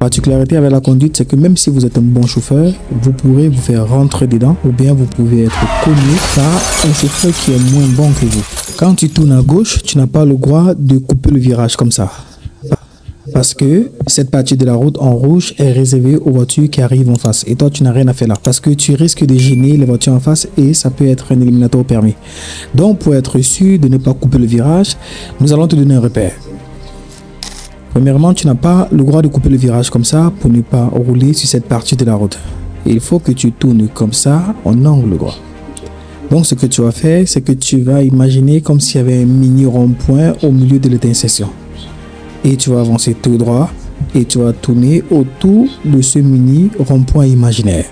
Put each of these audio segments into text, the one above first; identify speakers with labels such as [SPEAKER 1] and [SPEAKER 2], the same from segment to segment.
[SPEAKER 1] Particularité avec la conduite, c'est que même si vous êtes un bon chauffeur, vous pourrez vous faire rentrer dedans ou bien vous pouvez être cogné par un chauffeur qui est moins bon que vous. Quand tu tournes à gauche, tu n'as pas le droit de couper le virage comme ça. Parce que cette partie de la route en rouge est réservée aux voitures qui arrivent en face. Et toi, tu n'as rien à faire là. Parce que tu risques de gêner les voitures en face et ça peut être un éliminateur au permis. Donc, pour être sûr de ne pas couper le virage, nous allons te donner un repère. Premièrement, tu n'as pas le droit de couper le virage comme ça pour ne pas rouler sur cette partie de la route. Il faut que tu tournes comme ça en angle droit. Donc, ce que tu vas faire, c'est que tu vas imaginer comme s'il y avait un mini rond-point au milieu de l'intersection. Et tu vas avancer tout droit et tu vas tourner autour de ce mini rond-point imaginaire.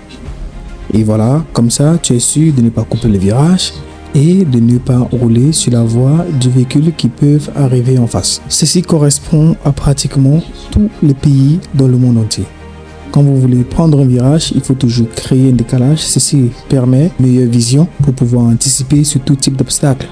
[SPEAKER 1] Et voilà, comme ça, tu es sûr de ne pas couper le virage et de ne pas rouler sur la voie du véhicule qui peuvent arriver en face. Ceci correspond à pratiquement tous les pays dans le monde entier. Quand vous voulez prendre un virage, il faut toujours créer un décalage. Ceci permet une meilleure vision pour pouvoir anticiper sur tout type d'obstacle.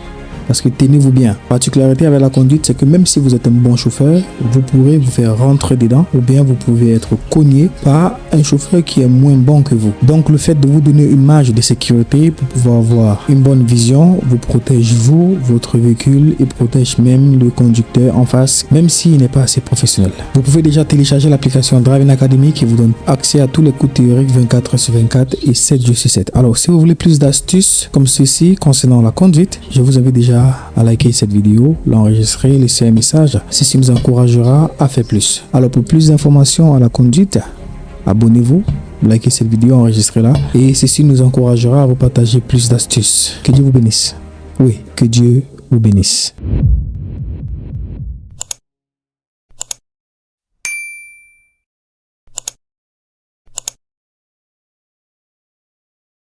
[SPEAKER 1] Parce que tenez-vous bien, particularité avec la conduite, c'est que même si vous êtes un bon chauffeur, vous pourrez vous faire rentrer dedans ou bien vous pouvez être cogné par un chauffeur qui est moins bon que vous. Donc le fait de vous donner une marge de sécurité pour pouvoir avoir une bonne vision vous protège vous, votre véhicule et protège même le conducteur en face, même s'il n'est pas assez professionnel. Vous pouvez déjà télécharger l'application Driving Academy qui vous donne accès à tous les cours théoriques 24/24 et 7/7. Alors si vous voulez plus d'astuces comme ceci concernant la conduite, je vous invite déjà à liker cette vidéo, l'enregistrer, laisser un message. Ceci nous encouragera à faire plus. Alors pour plus d'informations à la conduite, abonnez-vous, likez cette vidéo, enregistrez-la et ceci nous encouragera à vous partager plus d'astuces. Que Dieu vous bénisse. Oui, que Dieu vous bénisse.